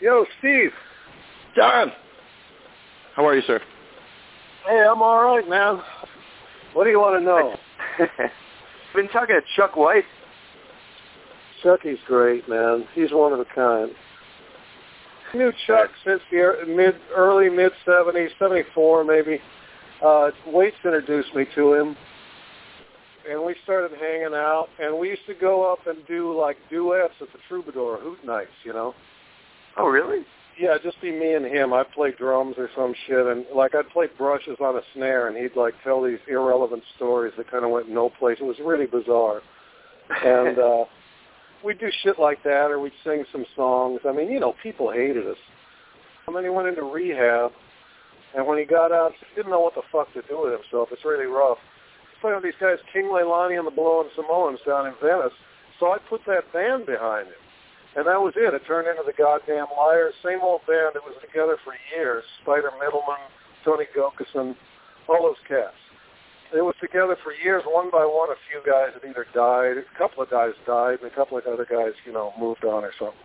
Yo, Steve. Don. How are you, sir? Hey, I'm all right, man. What do you want to know? Been talking to Chuck White. Chucky's great, man. He's one of a kind. I knew Chuck since the early mid-'70s, 74 maybe. Waits introduced me to him, and we started hanging out, and we used to go up and do, like, duets at the Troubadour, Hoot Nights, you know? Oh, really? Yeah, just be me and him. I'd play drums or some shit, and, like, I'd play brushes on a snare, and he'd, like, tell these irrelevant stories that kind of went no place. It was really bizarre. And we'd do shit like that, or we'd sing some songs. I mean, you know, people hated us. And then he went into rehab, and when he got out, he didn't know what the fuck to do with himself. It's really rough. He's playing with these guys, King Leilani and the Blowin' Samoans down in Venice, so I put that band behind him. And that was it. It turned into the Goddamn Liars. Same old band that was together for years. Spider Middleman, Tony Gokeson, all those cats. It was together for years. One by one, a few guys had either died. A couple of guys died, and a couple of other guys, you know, moved on or something.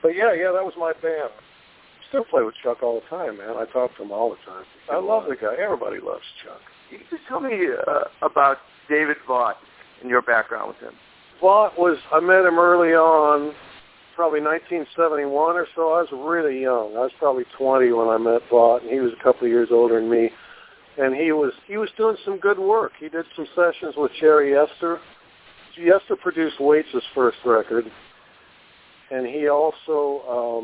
But yeah, that was my band. Still play with Chuck all the time, man. I talk to him all the time. I love the guy. Everybody loves Chuck. You can just tell me about David Vaught and your background with him. Vaught I met him early on, probably 1971 or so. I was really young. I was probably 20 when I met Vaught, and he was a couple of years older than me. And he was doing some good work. He did some sessions with Jerry Esther. Esther produced Waits' first record. And he also,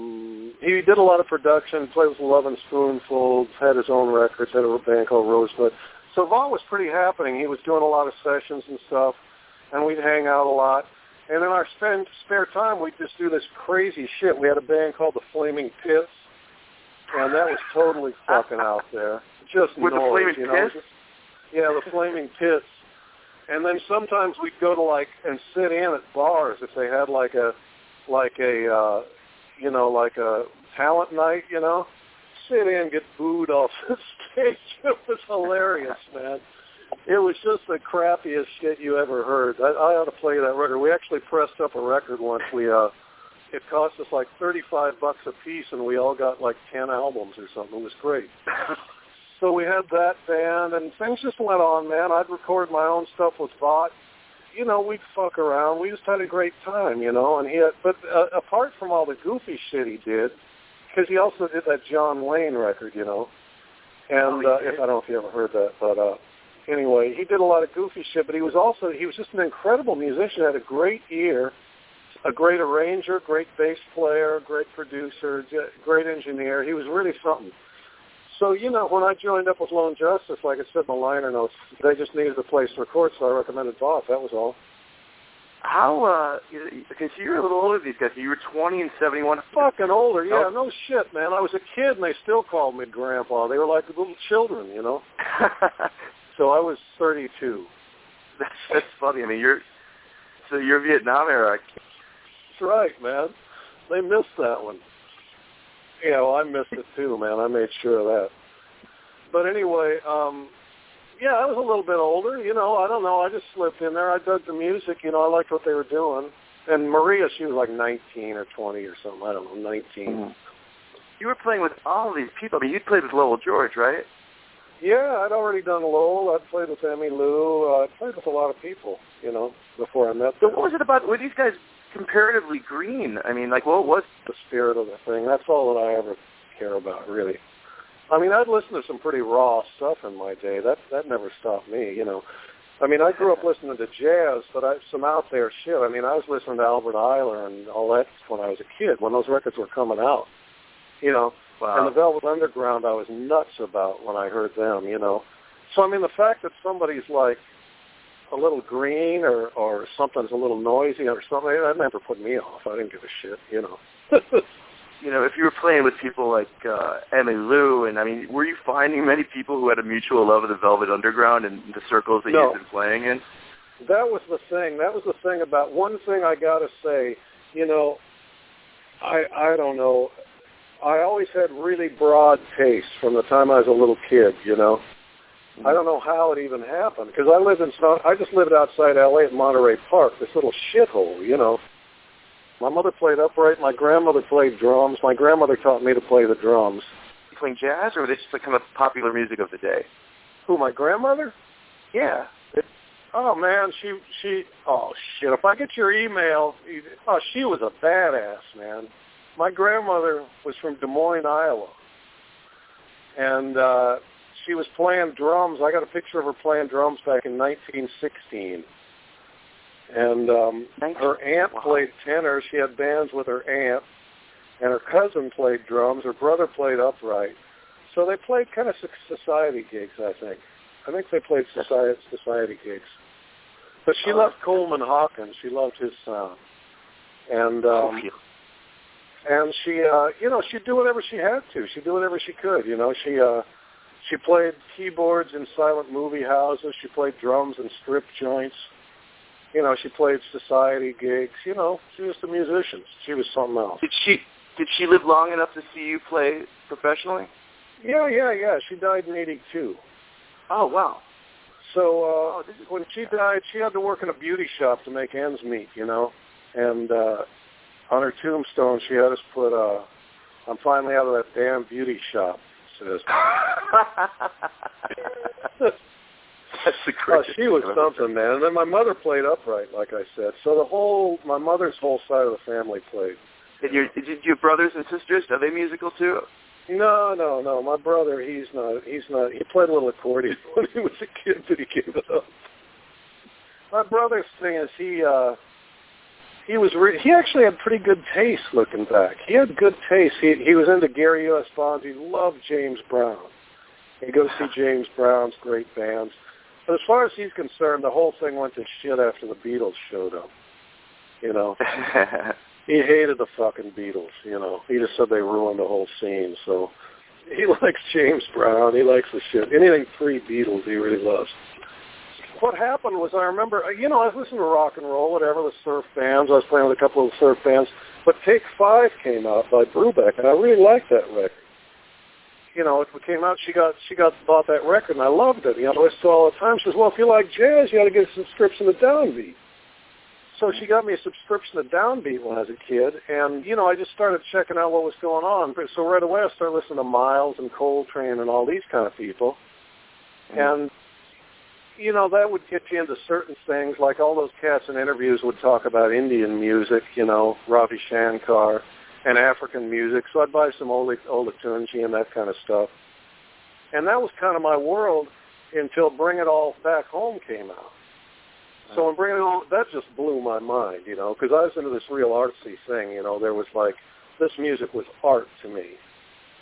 he did a lot of production, played with Lovin' Spoonful, had his own records, had a band called Rosebud. So Vaught was pretty happening. He was doing a lot of sessions and stuff, and we'd hang out a lot. And in our spare time, we'd just do this crazy shit. We had a band called the Flaming Pits, and that was totally fucking out there. Just with noise, the Flaming you know? Pits? Yeah, the Flaming Pits. And then sometimes we'd go to, like, and sit in at bars if they had, like a talent night, you know? Sit in, get booed off the stage. It was hilarious, man. It was just the crappiest shit you ever heard. I ought to play that record. We actually pressed up a record once. It cost us like $35 a piece, and we all got like 10 albums or something. It was great. So we had that band, and things just went on, man. I'd record my own stuff with Vaught. You know, we'd fuck around. We just had a great time, you know. And apart from all the goofy shit he did, because he also did that John Wayne record, you know. And I don't know if you ever heard that, but anyway, he did a lot of goofy shit. But he was just an incredible musician. Had a great ear, a great arranger, great bass player, great producer, great engineer. He was really something. So, you know, when I joined up with Lone Justice, like I said in the liner notes, they just needed a place to record, so I recommended Vaught. That was all. How, because you're a little older than these guys. You were 20 and 71. Fucking older, yeah, no shit, man. I was a kid, and they still called me Grandpa. They were like little children, you know. So I was 32. That's funny. I mean, you're Vietnam era. That's right, man. They missed that one. Yeah, well, I missed it too, man. I made sure of that. But anyway, yeah, I was a little bit older. You know, I don't know. I just slipped in there. I dug the music. You know, I liked what they were doing. And Maria, she was like 19 or 20 or something. I don't know, 19. Mm-hmm. You were playing with all these people. I mean, you played with Lowell George, right? Yeah, I'd already done Lowell. I'd played with Emmylou. I played with a lot of people, you know, before I met them. So what was it about? Were these guys comparatively green? I mean, like, what was the spirit of the thing? That's all that I ever care about, really. I mean, I'd listen to some pretty raw stuff in my day. That never stopped me, you know. I mean, I grew up listening to jazz, but some out there shit. I mean, I was listening to Albert Ayler and all that when I was a kid, when those records were coming out, you know. Wow. And the Velvet Underground I was nuts about when I heard them, you know. So, I mean, the fact that somebody's like a little green or something's a little noisy or something, that never put me off. I didn't give a shit, you know. You know, if you were playing with people like Emmylou, and I mean, were you finding many people who had a mutual love of the Velvet Underground and the circles that you've been playing in? That was the thing. That was the thing about, one thing I got to say, you know, I don't know. I always had really broad taste from the time I was a little kid, you know. Mm-hmm. I don't know how it even happened, because I just lived outside L.A. at Monterey Park, this little shithole, you know. My mother played upright. My grandmother played drums. My grandmother taught me to play the drums. You playing jazz, or were they just like kind of popular music of the day? Who, my grandmother? Yeah. Oh, man, oh, shit, if I get your email, she was a badass, man. My grandmother was from Des Moines, Iowa, and she was playing drums. I got a picture of her playing drums back in 1916, and her aunt played tenor. She had bands with her aunt, and her cousin played drums. Her brother played upright. So they played kind of society gigs, I think. I think they played society gigs. But she loved Coleman Hawkins. She loved his sound. And she, she'd do whatever she had to. She'd do whatever she could. She played keyboards in silent movie houses. She played drums in strip joints. She played society gigs. She was a musician. She was something else. Did she live long enough to see you play professionally? Yeah. She died in 1982. Oh, wow. So when she died, she had to work in a beauty shop to make ends meet, And on her tombstone, she had us put, I'm finally out of that damn beauty shop, says. That's the greatest. She was something, man. And then my mother played upright, like I said. So my mother's whole side of the family played. Did your brothers and sisters, are they musical too? No. My brother, he's not. He played a little accordion when he was a kid, but he gave it up. My brother's thing is he actually had pretty good taste looking back. He had good taste. He was into Gary U.S. Bonds. He loved James Brown. He'd go see James Brown's great bands. But as far as he's concerned, the whole thing went to shit after the Beatles showed up. He hated the fucking Beatles, He just said they ruined the whole scene. So he likes James Brown. He likes the shit. Anything pre-Beatles he really loves. What happened was I remember, I was listening to rock and roll, whatever, the surf bands. I was playing with a couple of surf bands. But Take 5 came out by Brubeck, and I really liked that record. It came out, she bought that record, and I loved it. I listened to it all the time. She says, well, if you like jazz, you ought to get a subscription to Downbeat. So she got me a subscription to Downbeat when I was a kid, and, I just started checking out what was going on. So right away I started listening to Miles and Coltrane and all these kind of people. And, that would get you into certain things, like all those cats in interviews would talk about Indian music, Ravi Shankar, and African music. So I'd buy some Olatunji and that kind of stuff. And that was kind of my world until Bring It All Back Home came out. So when Bring It All, that just blew my mind, because I was into this real artsy thing, There was this music was art to me.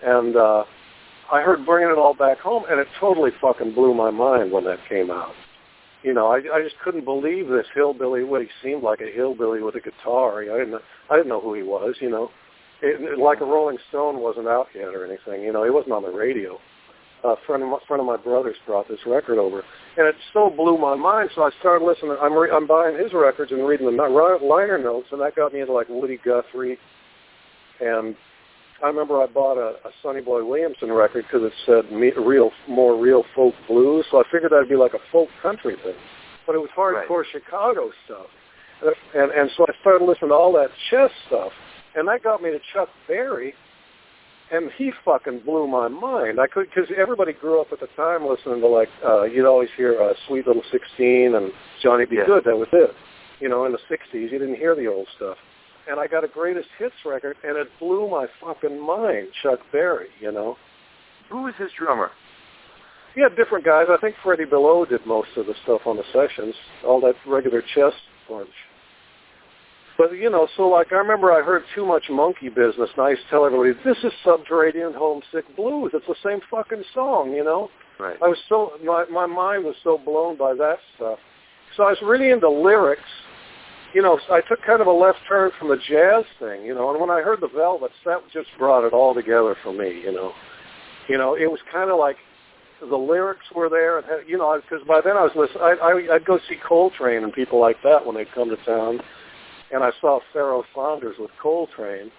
And I heard Bringing It All Back Home, and it totally fucking blew my mind when that came out. I just couldn't believe this hillbilly, what he seemed like, a hillbilly with a guitar. I didn't know who he was, like a Rolling Stone wasn't out yet or anything, he wasn't on the radio. A friend of my brother's brought this record over, and it so blew my mind. So I started listening. I'm buying his records and reading the liner notes, and that got me into Woody Guthrie. And I remember I bought a Sonny Boy Williamson record because it said more real folk blues. So I figured that'd be like a folk country thing, but it was hardcore Chicago stuff. And so I started listening to all that chess stuff, and that got me to Chuck Berry. And he fucking blew my mind. Because everybody grew up at the time listening to you'd always hear Sweet Little 16 and Johnny B. Good. That was it. In the 60s, you didn't hear the old stuff. And I got a greatest hits record, and it blew my fucking mind, Chuck Berry, Who was his drummer? He had different guys. I think Freddie Below did most of the stuff on the sessions, all that regular chess bunch. But, so I remember I heard Too Much Monkey Business, and I used to tell everybody, this is Subterranean Homesick Blues. It's the same fucking song, Right. I was my mind was so blown by that stuff. So I was really into lyrics. I took kind of a left turn from the jazz thing, and when I heard the Velvets, that just brought it all together for me, It was kind of like the lyrics were there, and, because by then I was listening, I'd go see Coltrane and people like that when they'd come to town. And I saw Pharoah Saunders with Coltrane,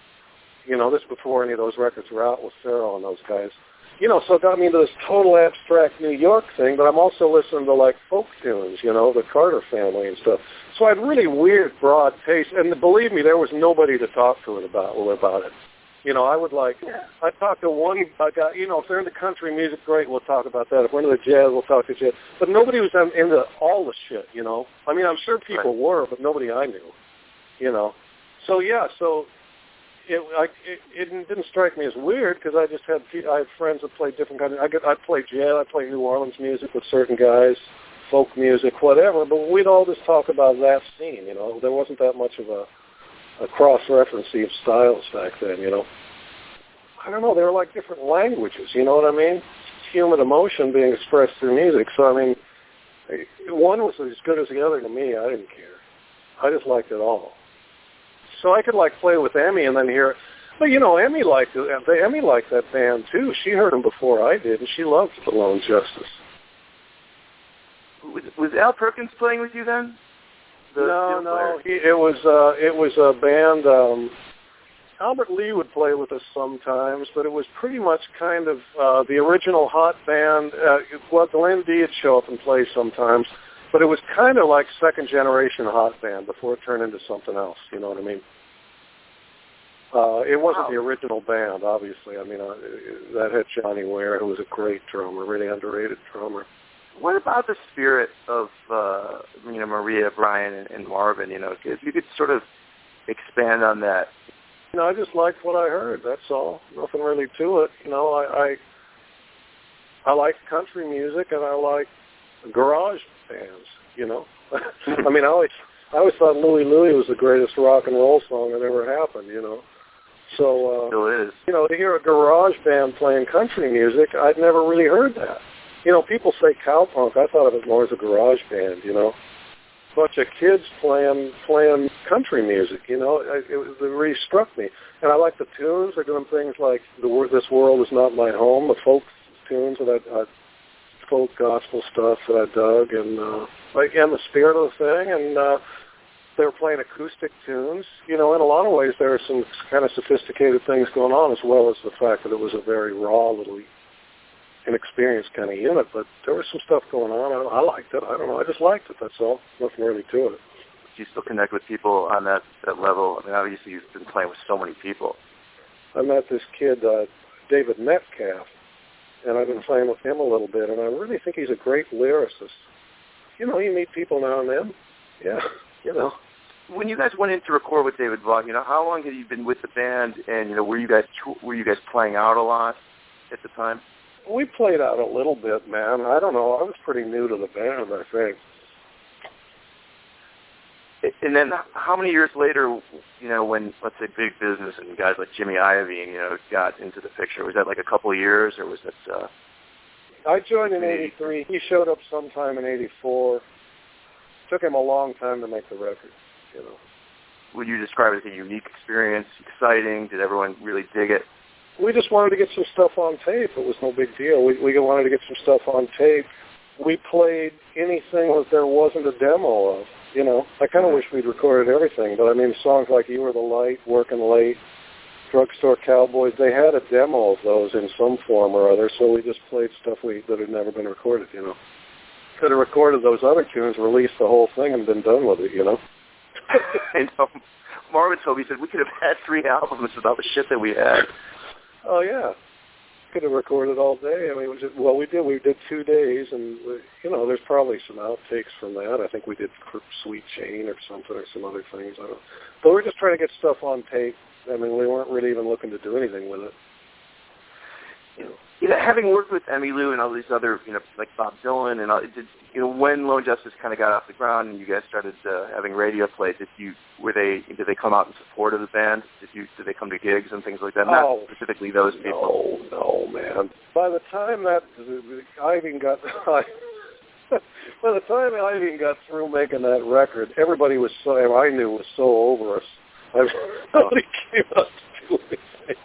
this before any of those records were out with Pharoah and those guys. you know, so it got me into this total abstract New York thing, but I'm also listening to, like, folk tunes, you know, the Carter family and stuff. So I had really weird, broad taste, and believe me, there was nobody to talk to it about it. You know, I would I'd talk to one guy, you know, if they're into country music, great, we'll talk about that. If we're into jazz, we'll talk to jazz. But nobody was into all the shit, you know. I mean, I'm sure people were, but nobody I knew, you know. So, yeah, it didn't strike me as weird because I had friends that played different kinds of, I played jazz, I played New Orleans music with certain guys, folk music, whatever, but we'd all just talk about that scene, you know. There wasn't that much of a cross-referencing of styles back then, you know. I don't know, they were like different languages, you know what I mean? It's human emotion being expressed through music, so I mean, one was as good as the other to me. I didn't care. I just liked it all. So I could like play with Emmy and then hear, but you know, Emmy liked that band too. She heard them before I did, and she loved The Lone Justice. Was Al Perkins playing with you then? No. It was a band. Albert Lee would play with us sometimes, but it was pretty much kind of the original Hot band. Delaney D would show up and play sometimes, but it was kind of like second generation Hot band before it turned into something else. You know what I mean? It wasn't the original band, obviously. I mean, that had Johnny Ware, who was a great drummer, really underrated drummer. What about the spirit of, Maria, Brian, and Marvin? You know, if you could sort of expand on that. You know, I just liked what I heard. That's all. Nothing really to it. You know, I like country music and I like garage bands. You know, I mean, I always thought Louie Louie was the greatest rock and roll song that ever happened. You know, so still is. You know, to hear a garage band playing country music, I'd never really heard that. You know, people say cowpunk. I thought of it more as a garage band, you know. Bunch of kids playing country music, you know. It really struck me. And I like the tunes. They're doing things like This World Is Not My Home, the folk tunes, folk gospel stuff that I dug, and the spirit of the thing. And they were playing acoustic tunes. You know, in a lot of ways there are some kind of sophisticated things going on, as well as the fact that it was a very raw little inexperienced kind of unit, but there was some stuff going on. I liked it. I don't know. I just liked it. That's all. Nothing really to it. Do you still connect with people on that level? I mean, obviously you've been playing with so many people. I met this kid, David Metcalf, and I've been playing with him a little bit, and I really think he's a great lyricist. You know, you meet people now and then. Yeah, you know. When you guys went in to record with David Vaught, you know, how long had you been with the band, and you know, were you guys playing out a lot at the time? We played out a little bit, man. I don't know. I was pretty new to the band, I think. And then how many years later, you know, when, let's say, Big Business and guys like Jimmy Iovine, you know, got into the picture, was that like a couple of years, or was that... I joined in 83. He showed up sometime in 84. Took him a long time to make the record, you know. Would you describe it as a unique experience, exciting? Did everyone really dig it? We just wanted to get some stuff on tape. It was no big deal. We wanted to get some stuff on tape. We played anything that there wasn't a demo of, you know. I kind of wish we'd recorded everything, but I mean, songs like You Were the Light, Working Late, Drugstore Cowboys, they had a demo of those in some form or other, so we just played stuff that had never been recorded, you know. Could have recorded those other tunes, released the whole thing, and been done with it, you know. I know. Marvin told me, he said, we could have had 3 albums without the shit that we had. Oh, yeah. Could have recorded all day. I mean, we did. We did 2 days, and, you know, there's probably some outtakes from that. I think we did Sweet Jane or something, or some other things. I don't know. But we're just trying to get stuff on tape. I mean, we weren't really even looking to do anything with it. You know, having worked with Emmylou and all these other, you know, like Bob Dylan and all, when Lone Justice kind of got off the ground and you guys started having radio play, did they come out in support of the band? Did they come to gigs and things like that? Not specifically those people. No, man. By the time that Iovine got, by the time Iovine got through making that record, everybody was I knew was so over us. Nobody came out to do anything.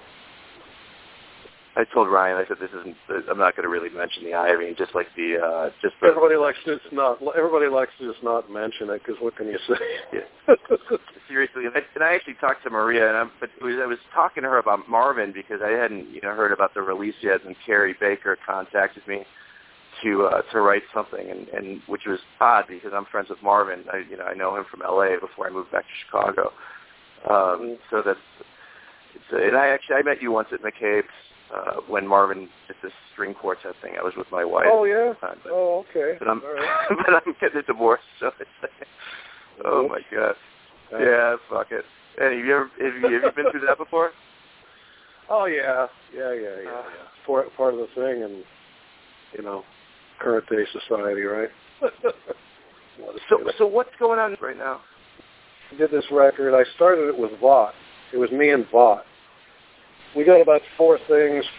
I told Ryan, I said, I'm not going to really mention the eye. I mean, just like everybody likes to just not mention it, because what can you say? Yeah. Seriously, and I actually talked to Maria, I was talking to her about Marvin, because I hadn't heard about the release yet, and Carrie Baker contacted me to write something, and which was odd, because I'm friends with Marvin. I know him from L.A. before I moved back to Chicago. So that's. And I met you once at McCabe's when Marvin did this string quartet thing. I was with my wife. Oh yeah. Okay. But I'm right. but I'm getting a divorce, so it's oh my God. Yeah, fuck it. Hey, have you been through that before? Oh yeah. Part of the thing, and current day society, right? So what's going on right now? I did this record. I started it with Vaught. It was me and Vaught. We got about 4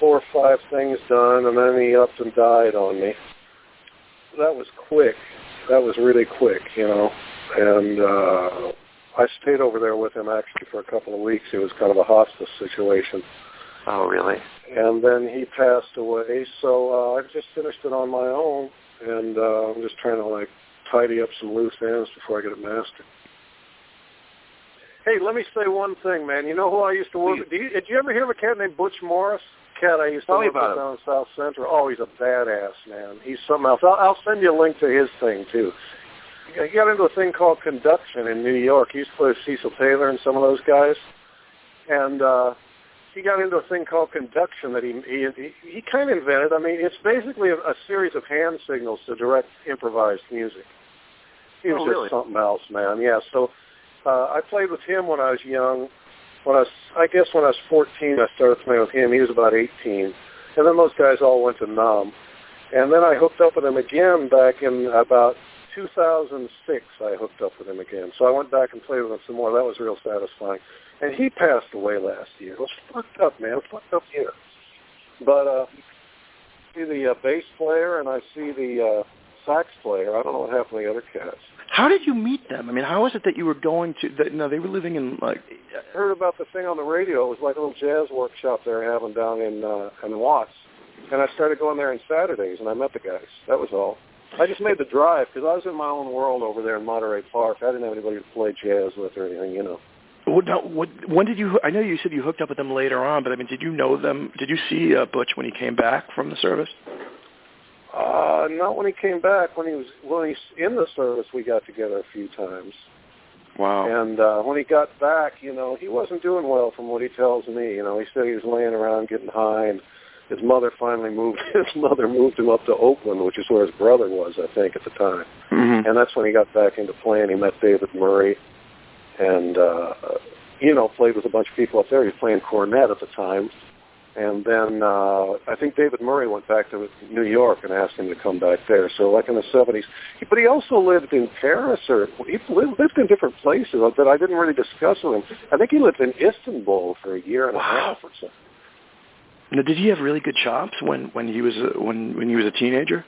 or 5 things done, and then he upped and died on me. That was quick. That was really quick, And I stayed over there with him actually for a couple of weeks. It was kind of a hospice situation. Oh, really? And then he passed away, so I've just finished it on my own, and I'm just trying to tidy up some loose ends before I get it mastered. Hey, let me say one thing, man. You know who I used to work with? Did you ever hear of a cat named Butch Morris? Cat I used to work with down in South Central. Oh, he's a badass, man. He's something else. I'll send you a link to his thing, too. He got into a thing called conduction in New York. He used to play with Cecil Taylor and some of those guys. And he got into a thing called conduction that he kind of invented. I mean, it's basically a series of hand signals to direct improvised music. He was just something else, man. Yeah, so I played with him when I was young. I guess when I was 14, I started playing with him. He was about 18. And then those guys all went to Nam. And then I hooked up with him again back in about 2006. I hooked up with him again. So I went back and played with him some more. That was real satisfying. And he passed away last year. It was fucked up, man. Fucked up year. But I see the bass player and I see the sax player. I don't know what happened to the other cats. How did you meet them? I mean, how was it that you were going to? They were living in I heard about the thing on the radio. It was like a little jazz workshop they were having down in Watts, and I started going there on Saturdays, and I met the guys. That was all. I just made the drive because I was in my own world over there in Monterey Park. I didn't have anybody to play jazz with or anything, When did you? I know you said you hooked up with them later on, but I mean, did you know them? Did you see Butch when he came back from the service? Not when he came back. When he's in the service, we got together a few times. Wow. And when he got back, he wasn't doing well from what he tells me. He said he was laying around getting high, and his mother finally moved him up to Oakland, which is where his brother was, I think, at the time. Mm-hmm. And that's when he got back into playing. He met David Murray and, played with a bunch of people up there. He was playing cornet at the time. And then I think David Murray went back to New York and asked him to come back there. So like in the 70s. But he also lived in Paris, or he lived in different places that I didn't really discuss with him. I think he lived in Istanbul for a year and a half or so. Now, did he have really good chops when he was a teenager?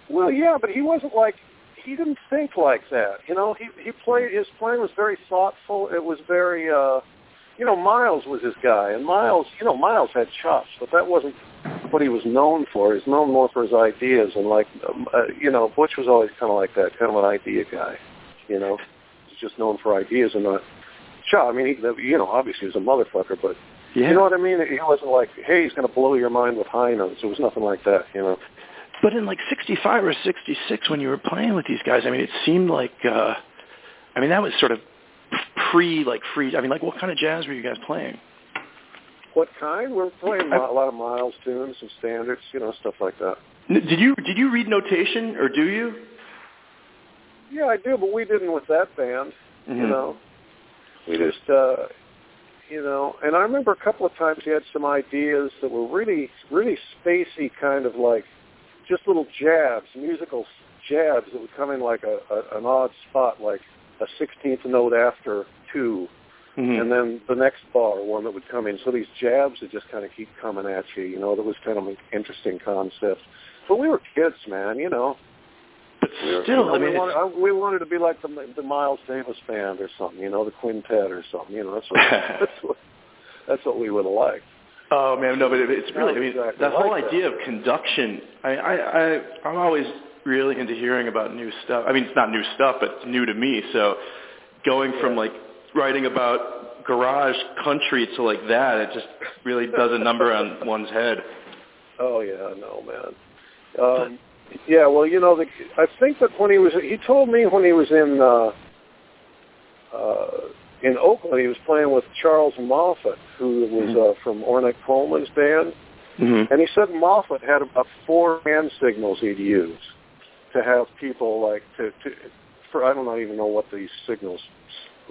Well, yeah, but he wasn't he didn't think like that. He played. His playing was very thoughtful. It was very. Miles was his guy, and Miles had chops, but that wasn't what he was known for. He was known more for his ideas, and Butch was always kind of like that, kind of an idea guy. He's just known for ideas and not chop. I mean, obviously he was a motherfucker, but you know what I mean? He wasn't like, hey, he's going to blow your mind with high notes. It was nothing like that, But in 65 or 66, when you were playing with these guys, I mean, it seemed like, that was sort of free. I mean, what kind of jazz were you guys playing? What kind? We're playing a lot of Miles tunes, some standards, stuff like that. Did you read notation, or do you? Yeah, I do, but we didn't with that band, Mm-hmm. We just, and I remember a couple of times he had some ideas that were really, really spacey, kind of just little jabs, musical jabs that would come in an odd spot, like a 16th note after 2, mm-hmm. and then the next bar, one that would come in. So these jabs would just kind of keep coming at you, that was kind of an interesting concept. But we were kids, man, But still, we wanted to be like the Miles Davis band or something, the quintet or something, that's what we would have liked. Oh man, no, but it's really, I mean, exactly that whole like idea of conduction, I'm always really into hearing about new stuff. I mean, it's not new stuff, but it's new to me. So going from like writing about garage country to like that, it just really does a number on one's head. Oh yeah, no man. Yeah, well, you know, I think that when he told me when he was in Oakland, he was playing with Charles Moffat, who was from Ornette Coleman's band, and he said Moffat had about 4 hand signals he'd use to have people like for I don't even know what these signals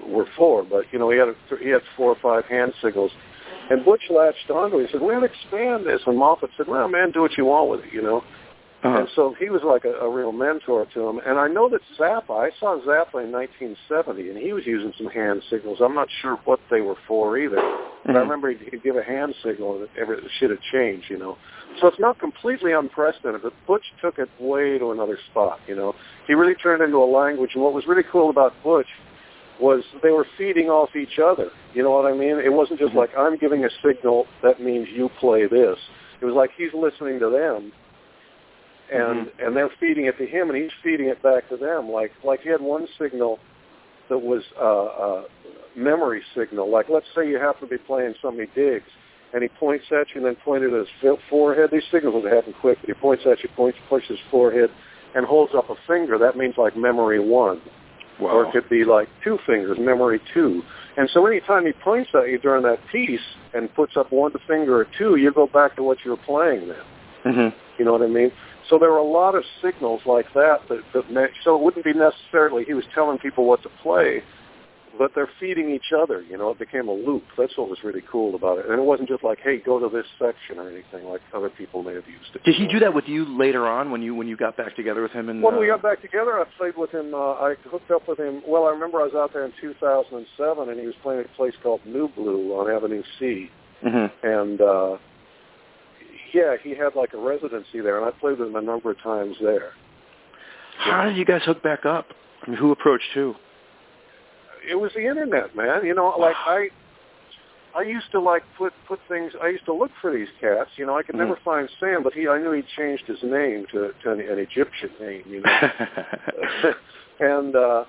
were for, but you know, he had 4 or 5 hand signals, and Butch latched onto it. He said, "We'll expand this," and Moffat said, "Well, man, do what you want with it, you know." And so he was like a real mentor to him. And I know that Zappa, I saw Zappa in 1970, and he was using some hand signals. I'm not sure what they were for either. But I remember he'd give a hand signal and the shit had changed, you know. So it's not completely unprecedented, but Butch took it way to another spot, you know. He really turned into a language. And what was really cool about Butch was they were feeding off each other. You know what I mean? It wasn't just like, I'm giving a signal, that means you play this. It was like he's listening to them. And they're feeding it to him, and he's feeding it back to them. Like he had one signal that was a memory signal. Like, let's say you happen to be playing somebody digs, and he points at you and then pointed at his forehead. These signals would happen quick. He points at you, pushes his forehead, and holds up a finger. That means like memory 1. Wow. Or it could be like 2 fingers, memory 2. And so anytime he points at you during that piece and puts up 1 finger or 2, you go back to what you were playing then. You know what I mean? So there were a lot of signals like that so it wouldn't be necessarily he was telling people what to play, but they're feeding each other. You know, it became a loop. That's what was really cool about it. And it wasn't just like, hey, go to this section or anything like other people may have used it. Did he do that with you later on when you got back together with him? When we got back together, I played with him. I hooked up with him. Well, I remember I was out there in 2007, and he was playing at a place called New Blue on Avenue C. And yeah, he had like a residency there, and I played with him a number of times there. How did you guys hook back up? I mean, who approached who? It was the internet, man. You know, like I used to like put things. I used to look for these cats. You know, I could never find Sam, but I knew he'd changed his name to an Egyptian name. You know,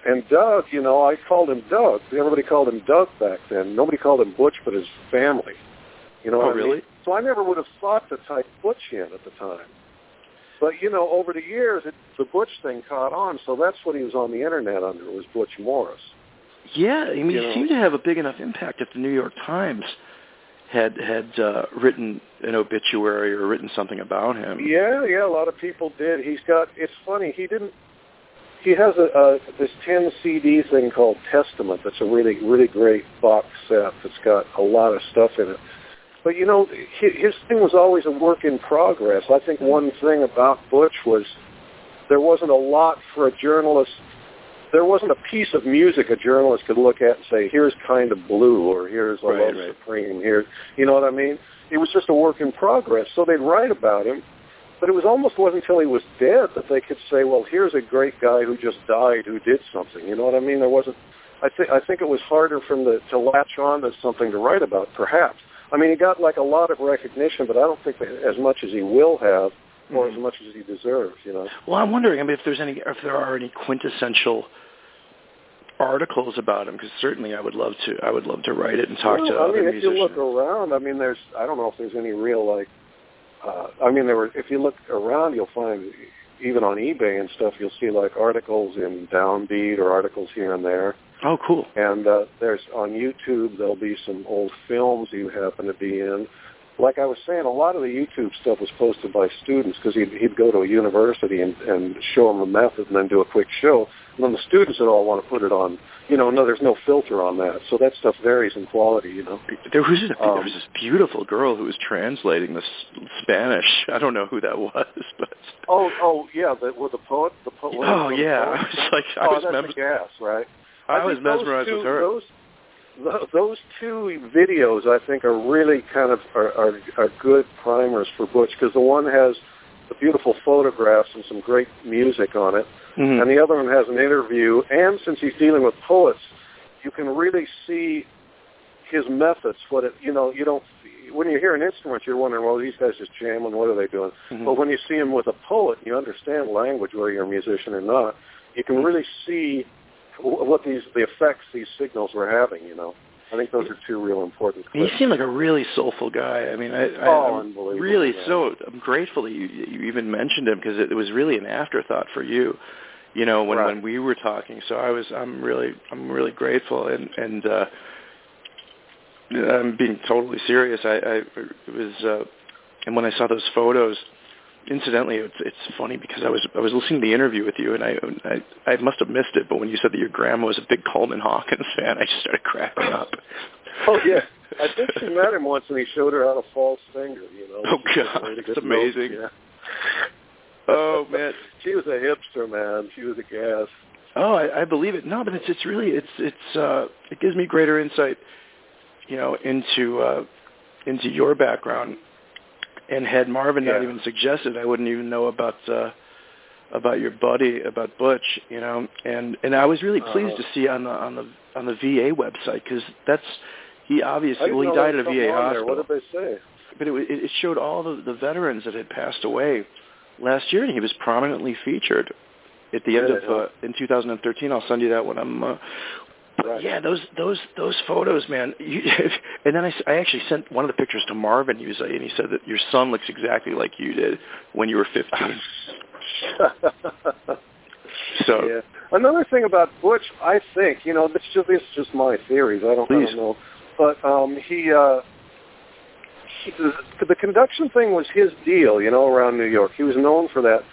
and Doug. You know, I called him Doug. Everybody called him Doug back then. Nobody called him Butch, but his family. You know what I mean? Really? So I never would have thought to type Butch in at the time. But, you know, over the years, the Butch thing caught on, so that's what he was on the internet under, was Butch Morris. Yeah, I mean, he seemed to have a big enough impact if the New York Times had written an obituary or written something about him. Yeah, a lot of people did. It's funny, he has this 10 CD thing called Testament that's a really, really great box set that's got a lot of stuff in it. But, you know, his thing was always a work in progress. I think one thing about Butch was there wasn't a lot for a journalist. There wasn't a piece of music a journalist could look at and say, here's Kind of Blue, or here's A Love Supreme. Here, you know what I mean? It was just a work in progress. So they'd write about him. But it wasn't until he was dead that they could say, well, here's a great guy who just died who did something. You know what I mean? There wasn't. I think it was harder for him to latch on to something to write about, perhaps. I mean, he got like a lot of recognition, but I don't think as much as he will have, or as much as he deserves. You know. Well, I'm wondering. I mean, if there are any quintessential articles about him, because certainly I would love to write it and talk to other musicians. If you look around, I mean, I don't know if there's any real like. If you look around, you'll find even on eBay and stuff, you'll see like articles in Downbeat or articles here and there. Oh, cool. And there's on YouTube, there'll be some old films you happen to be in. Like I was saying, a lot of the YouTube stuff was posted by students because he'd go to a university and show them a method and then do a quick show. And then the students would all want to put it on, you know, there's no filter on that. So that stuff varies in quality, you know. There was this beautiful girl who was translating the Spanish. I don't know who that was, but... Oh, yeah, the poet? Oh, yeah. I was that's a gas, right? I was mesmerized with her. Those 2 videos, I think, are really kind of are good primers for Butch, because the one has the beautiful photographs and some great music on it, and the other one has an interview. And since he's dealing with poets, you can really see his methods. You don't. When you hear an instrument, you're wondering, well, these guys just jamming. What are they doing? Mm-hmm. But when you see him with a poet, you understand language, whether you're a musician or not. You can really see what the effects these signals were having. I think those are two real important clips. He seemed like a really soulful guy. I mean, I'm really I'm grateful that you even mentioned him, because it was really an afterthought for you, when we were talking. So I'm really grateful, and I'm being totally serious. And when I saw those photos, incidentally, it's funny because I was listening to the interview with you, and I must have missed it, but when you said that your grandma was a big Coleman Hawkins fan, I just started cracking up. Oh yeah, I think she met him once, and he showed her how to false finger. Oh God, it's amazing. Yeah. Oh man, she was a hipster, man. She was a gas. Oh, I believe it. No, but it's really it gives me greater insight, into your background. And had Marvin not even suggested, I wouldn't even know about your buddy, about Butch, And I was really pleased to see on the VA website, because he obviously he died at a VA hospital. What did they say? But it showed all the veterans that had passed away last year, and he was prominently featured at the end of in 2013. I'll send you that when I'm. Right. Yeah, those photos, man. And then I actually sent one of the pictures to Marvin. He said that your son looks exactly like you did when you were 15. So yeah. Another thing about Butch, I think, this is just my theories. I don't know, but the conduction thing was his deal, around New York. He was known for that.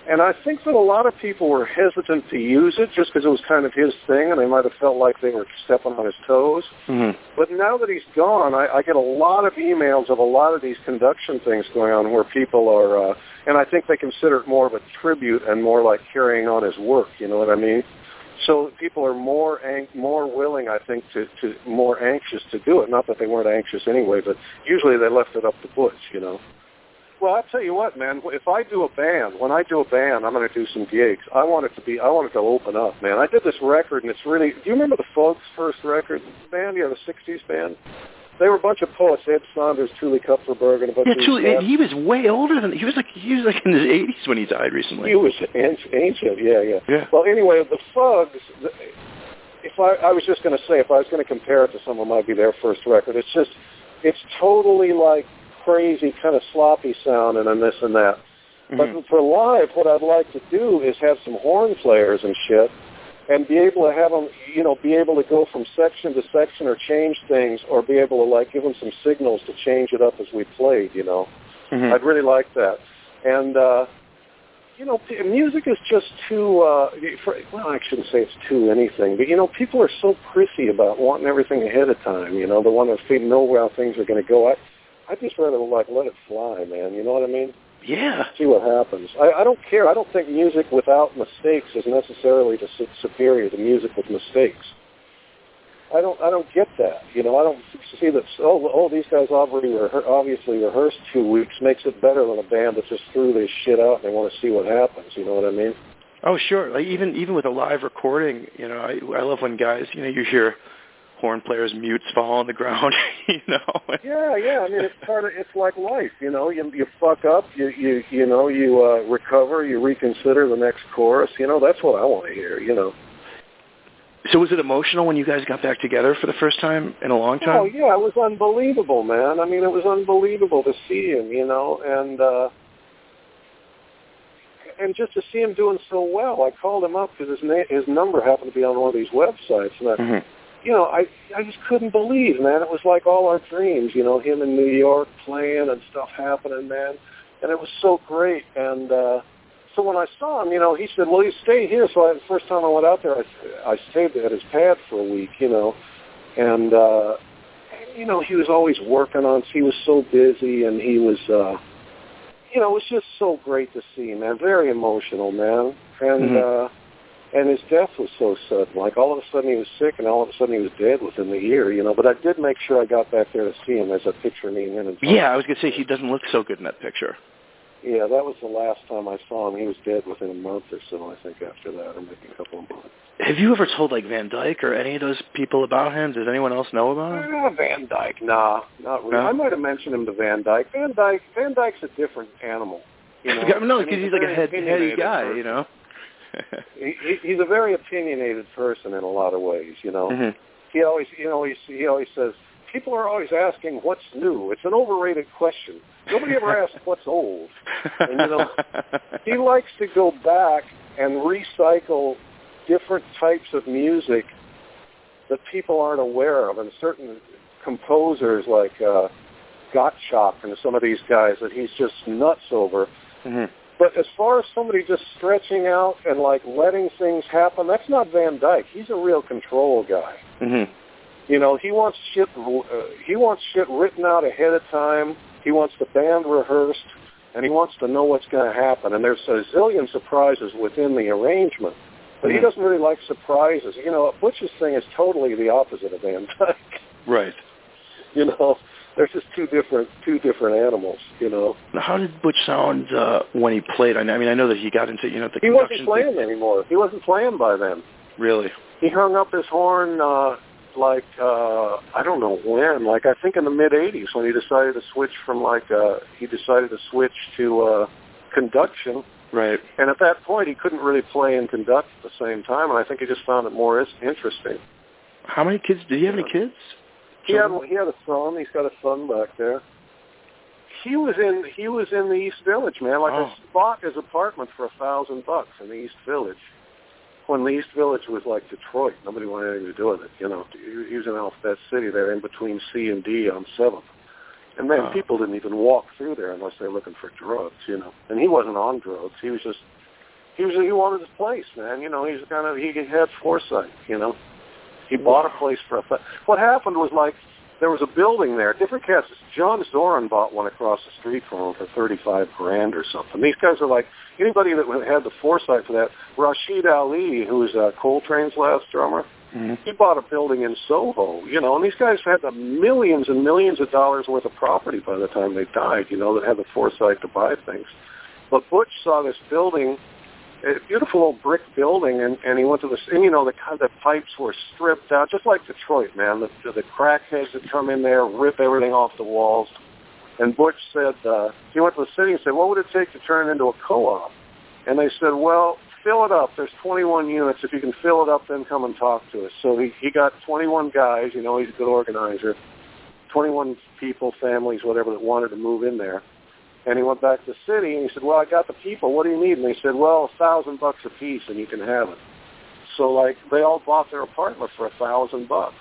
And I think that a lot of people were hesitant to use it just because it was kind of his thing, and they might have felt like they were stepping on his toes. Mm-hmm. But now that he's gone, I get a lot of emails of a lot of these conduction things going on where people are, and I think they consider it more of a tribute and more like carrying on his work, you know what I mean? So people are more willing, I think, to more anxious to do it. Not that they weren't anxious anyway, but usually they left it up to Butch, Well, I'll tell you what, man. When I do a band, I'm going to do some gigs. I want it to open up, man. I did this record, and it's really. Do you remember the Folks' first record band? Yeah, the '60s band. They were a bunch of poets. Ed Saunders, Thule Kupferberg, and a bunch of these guys. He was way older than he was like in his 80s when he died recently. He was ancient, yeah. Well, anyway, the Fugs. I was just going to say, if I was going to compare it to someone, might be their first record. It's totally like crazy, kind of sloppy sounding and this and that. Mm-hmm. But for live, what I'd like to do is have some horn players and shit, and be able to have them, be able to go from section to section or change things, or be able to give them some signals to change it up as we played. Mm-hmm. I'd really like that. And music is just too. Well, I shouldn't say it's too anything, but people are so prissy about wanting everything ahead of time. They want to know how things are going to go. I'd just rather let it fly, man. You know what I mean? Yeah. See what happens. I don't care. I don't think music without mistakes is necessarily superior to music with mistakes. I don't get that. I don't see that. Oh, these guys obviously rehearsed 2 weeks makes it better than a band that just threw this shit out and they want to see what happens. You know what I mean? Oh, sure. Like even with a live recording, I love when guys, you hear horn players' mutes fall on the ground, Yeah. I mean, it's like life, You fuck up, you recover, you reconsider the next chorus. That's what I want to hear. So was it emotional when you guys got back together for the first time in a long time? Oh yeah, it was unbelievable, man. I mean, it was unbelievable to see him, and just to see him doing so well. I called him up because his number happened to be on one of these websites, and I just couldn't believe, man. It was like all our dreams, him in New York playing and stuff happening, man. And it was so great. And so when I saw him, he said, well, you stay here. So the first time I went out there, I stayed at his pad for a week, And, he was always working on, he was so busy, and he was, it was just so great to see, man. Very emotional, man. And, and his death was so sudden. Like, all of a sudden he was sick, and all of a sudden he was dead within the year, But I did make sure I got back there to see him as a picture me and him. Yeah, I was going to say, he doesn't look so good in that picture. Yeah, that was the last time I saw him. He was dead within a month or so, I think, after that, or maybe a couple of months. Have you ever told, like, Van Dyke or any of those people about him? Does anyone else know about him? Van Dyke, nah, not really. No? I might have mentioned him to Van Dyke. Van Dyke's a different animal. You know? No, because he's like a heady guy, person. You know? He's a very opinionated person in a lot of ways, you know. Mm-hmm. He always says, people are always asking what's new. It's an overrated question. Nobody ever asks what's old. And, you know, he likes to go back and recycle different types of music that people aren't aware of, and certain composers like Gottschalk and some of these guys that he's just nuts over. Mm-hmm. But as far as somebody just stretching out and like letting things happen, that's not Van Dyke. He's a real control guy. Mm-hmm. You know, he wants shit written out ahead of time. He wants the band rehearsed, and he wants to know what's going to happen. And there's a zillion surprises within the arrangement. But he doesn't really like surprises. You know, Butch's thing is totally the opposite of Van Dyke. Right. You know, they're just two different animals, you know. Now, how did Butch sound when he played? I mean, I know that he got into, you know, the He wasn't playing anymore. He wasn't playing by then. Really? He hung up his horn, I don't know when, like I think in the mid-'80s when he decided to switch from, to conduction. Right. And at that point, he couldn't really play and conduct at the same time, and I think he just found it more interesting. How many kids? Did he have any kids? He had a son. He's got a son back there. He was in the East Village, man. I bought his apartment for $1,000 in the East Village. When the East Village was like Detroit, nobody wanted anything to do with it. You know, he was in Alphabet City there, in between C and D on 7th. And then people didn't even walk through there unless they were looking for drugs, you know. And he wasn't on drugs. He wanted his place, man. You know, he had foresight, you know. He bought a place for what happened was, like, there was a building there. Different cats. John Zorin bought one across the street from him for $35,000 or something. These guys are like, anybody that had the foresight for that. Rashid Ali, who was Coltrane's last drummer, he bought a building in Soho, you know, and these guys had the millions and millions of dollars worth of property by the time they died, you know, that had the foresight to buy things. But Butch saw this building, a beautiful old brick building, and he went to and you know, the pipes were stripped out, just like Detroit, man. The crackheads that come in there, rip everything off the walls. And Butch said, he went to the city and said, what would it take to turn it into a co-op? And they said, well, fill it up. There's 21 units. If you can fill it up, then come and talk to us. So he got 21 guys, you know, he's a good organizer, 21 people, families, whatever, that wanted to move in there. And he went back to the city, and he said, well, I got the people. What do you need? And they said, well, $1,000 a piece, and you can have it. So, like, they all bought their apartment for $1,000.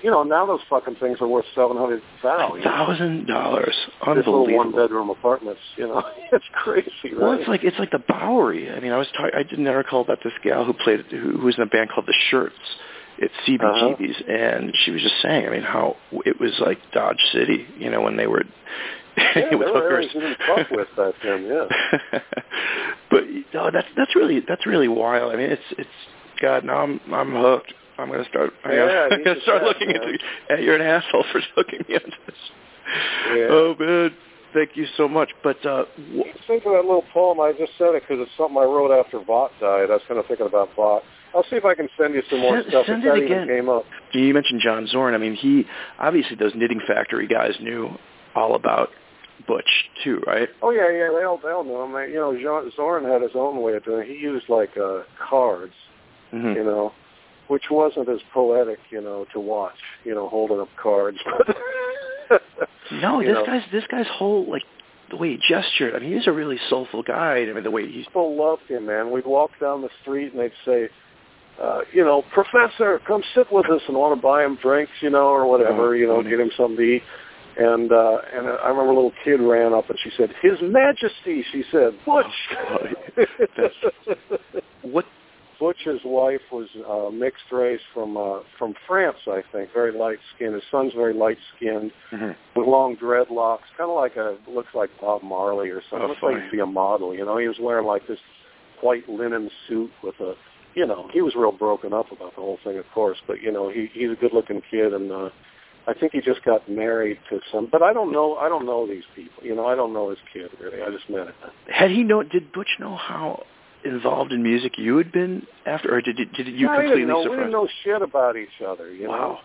You know, now those fucking things are worth $700,000. $1,000, unbelievable. This little one-bedroom apartments, you know, it's crazy, right? Well, it's like the Bowery. I mean, I did an article about this gal who was in a band called the Shirts at CBGB's, and she was just saying, I mean, how it was like Dodge City, you know, when they were with hookers. Fuck with that then, yeah. But no, that's really wild. I mean, it's God. Now I'm hooked. I'm gonna start. I'm gonna start looking into. You're an asshole for hooking me into this. Yeah. Oh man, thank you so much. But think of that little poem. I just said it because it's something I wrote after Vaught died. I was kind of thinking about Vaught. I'll see if I can send you some more stuff. Send it again. Came up. You mentioned John Zorn. I mean, he obviously those Knitting Factory guys knew all about Butch too, right? Oh yeah, they all know him. You know, Zorn had his own way of doing it. He used like cards, you know, which wasn't as poetic, you know, to watch, you know, holding up cards. No, this guy's whole, like, the way he gestured. I mean, he's a really soulful guy. I mean, the way he's... People loved him, man. We'd walk down the street and they'd say, you know, Professor, come sit with us, and want to buy him drinks, you know, or whatever, you know, get him something to eat. And I remember a little kid ran up and she said, His Majesty, she said, Butch. What? Butch's wife was mixed race from France, I think, very light-skinned. His son's very light-skinned, with long dreadlocks, kind of looks like Bob Marley or something. Looks like he'd be a model, you know. He was wearing like this white linen suit with a, you know, he was real broken up about the whole thing, of course, but, you know, he's a good-looking kid, and I think he just got married to some, but I don't know these people. You know, I don't know his kid really. I just met him. Did Butch know how involved in music you had been after, or did you completely surprise? We didn't know shit about each other. You know.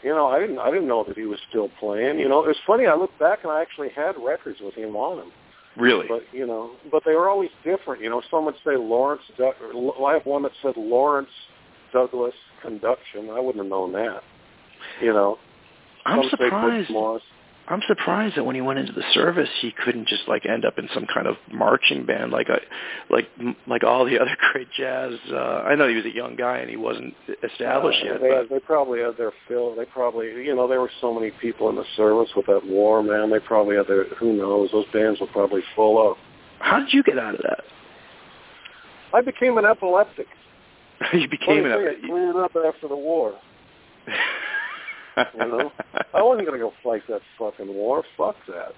You know, I didn't know that he was still playing. You know, it was funny. I look back and I actually had records with him on them. Really? But you know, they were always different. You know, some would say Lawrence. I have one that said Lawrence Douglas Conduction. I wouldn't have known that. You know. I'm surprised that when he went into the service, he couldn't just like end up in some kind of marching band like all the other great jazz. I know he was a young guy and he wasn't established yet. They probably had their fill. They probably, you know, there were so many people in the service with that war, man. They probably had their, who knows, those bands were probably full of. How did you get out of that? I became an epileptic. You became an epileptic. I cleaned up after the war. You know, I wasn't going to go fight that fucking war. Fuck that.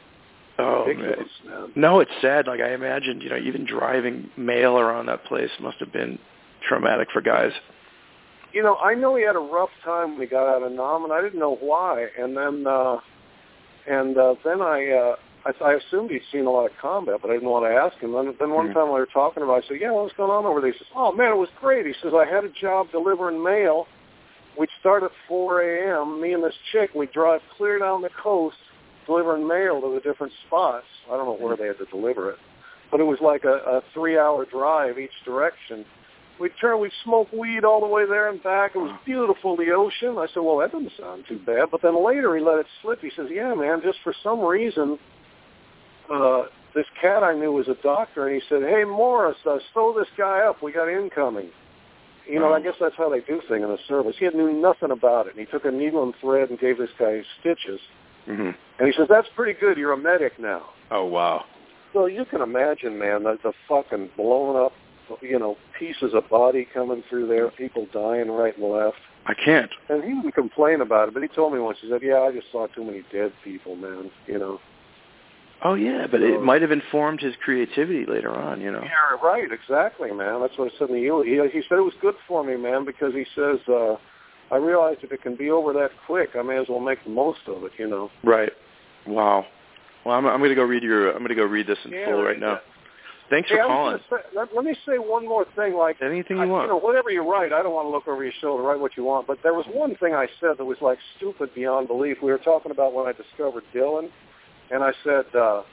Oh, man. No, it's sad. Like, I imagined, you know, even driving mail around that place must have been traumatic for guys. You know, I know he had a rough time when he got out of Nam, and I didn't know why. And then I assumed he'd seen a lot of combat, but I didn't want to ask him. Then one time we were talking about it, I said, yeah, what's going on over there? He says, oh, man, it was great. He says, I had a job delivering mail. We'd start at 4 a.m., me and this chick, we'd drive clear down the coast, delivering mail to the different spots. I don't know where they had to deliver it. But it was like a 3-hour drive each direction. We'd smoke weed all the way there and back. It was beautiful, the ocean. I said, well, that doesn't sound too bad. But then later he let it slip. He says, yeah, man, just for some reason, this cat I knew was a doctor, and he said, hey, Morris, sew this guy up. We got incoming. You know, I guess that's how they do things in the service. He knew nothing about it, and he took a needle and thread and gave this guy stitches. Mm-hmm. And he says, that's pretty good. You're a medic now. Oh, wow. So you can imagine, man, the fucking blown up, you know, pieces of body coming through there, people dying right and left. I can't. And he didn't complain about it, but he told me once, he said, yeah, I just saw too many dead people, man, you know. Oh, yeah, but it might have informed his creativity later on, you know. Yeah, right, exactly, man. That's what I said in the he said it was good for me, man, because he says, I realized if it can be over that quick, I may as well make the most of it, you know. Right. Wow. Well, I'm going to go read this in full right now. Thanks for calling. Let me say one more thing. Like anything you want. You know, whatever you write, I don't want to look over your shoulder, write what you want. But there was one thing I said that was like stupid beyond belief. We were talking about when I discovered Dylan. And I said, oh,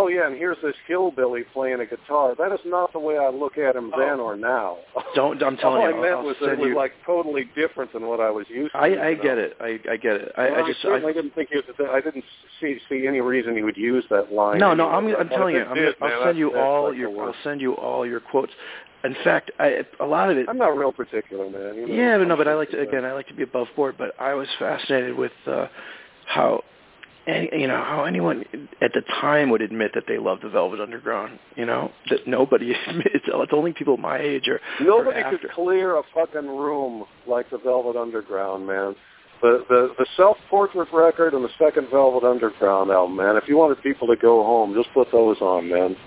yeah, and here's this hillbilly playing a guitar. That is not the way I look at him then or now. I'm telling you. All I meant was that it was like totally different than what I was used to. I get it. I get it. I certainly didn't think I didn't see any reason he would use that line. No, I'm telling you. I'll send you all your quotes. In fact, a lot of it. I'm not real particular, man. You know, yeah, but I like to be above board. But I was fascinated with how anyone at the time would admit that they loved the Velvet Underground. You know, that nobody admits. It's only people my age or nobody or could clear a fucking room like the Velvet Underground, man. The Self-Portrait record and the second Velvet Underground album, man. If you wanted people to go home, just put those on, man.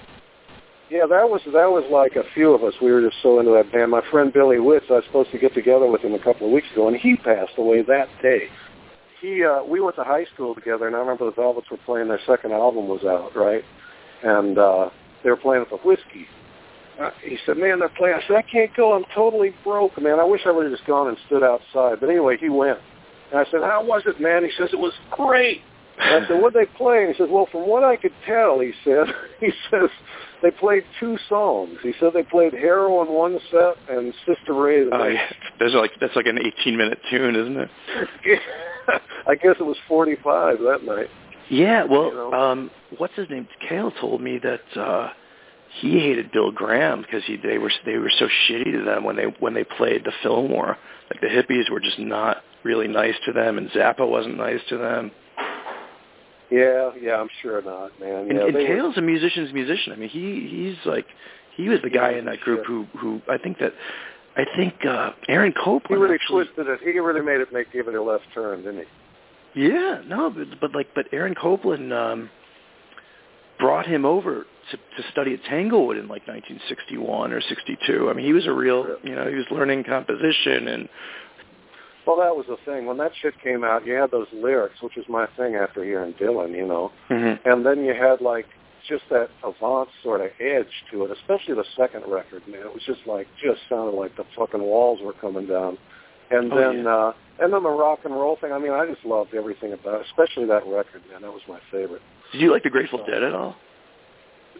Yeah, that was like a few of us. We were just so into that band. My friend Billy Witz, I was supposed to get together with him a couple of weeks ago, and he passed away that day. We went to high school together, and I remember the Velvets were playing, their second album was out, right? And they were playing at the Whiskey. He said, man, they're playing. I said, I can't go. I'm totally broke, man. I wish I would have just gone and stood outside. But anyway, he went. And I said, how was it, man? He says, it was great. And I said, what'd they play? And he says, well, from what I could tell, he says, they played 2 songs. He said they played Hero in one set and Sister Ray the next. That's like an 18-minute tune, isn't it? I guess it was 45 that night. Yeah, well, you know? What's his name? Cale told me that he hated Bill Graham because they were so shitty to them when they played the Fillmore. Like the hippies were just not really nice to them, and Zappa wasn't nice to them. Yeah, I'm sure not, man. And Cale's a musician's musician. I mean, he was the guy in that group who I think Aaron Copland. He really twisted it. He really made it give it a left turn, didn't he? Yeah, no, but Aaron Copland brought him over to study at Tanglewood in like 1961 or 62. I mean, he was a real, he was learning composition and Well, that was the thing. When that shit came out, you had those lyrics, which was my thing after hearing Dylan, you know. Mm-hmm. And then you had, like, just that avant sort of edge to it, especially the second record, man. It was just sounded like the fucking walls were coming down. And then the rock and roll thing, I mean, I just loved everything about it, especially that record, man. That was my favorite. Did you like the Grateful Dead at all?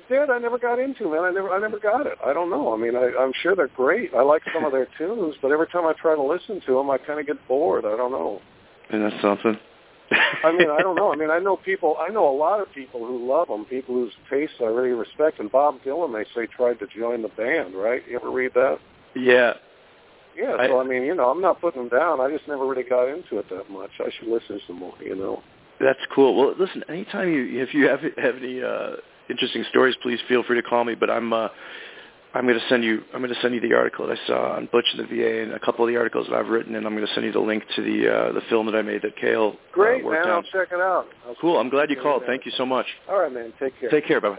Dead, I never got into, man. I never got it. I don't know. I mean, I'm sure they're great. I like some of their tunes, but every time I try to listen to them, I kind of get bored. I don't know. And that's something. I mean, I don't know. I mean, I know a lot of people who love them, people whose tastes I really respect. And Bob Dylan, they say, tried to join the band, right? You ever read that? Yeah. Yeah, so I mean, you know, I'm not putting them down. I just never really got into it that much. I should listen some more, you know. That's cool. Well, listen, anytime if you have any interesting stories, please feel free to call me. But I'm going to send you the article that I saw on Butch and the VA and a couple of the articles that I've written, and I'm going to send you the link to the film that I made that Cale Great, worked man. on. I'll check it out. Cool. I'm glad you called. Thank you so much. All right, man. Take care. Take care. Bye-bye.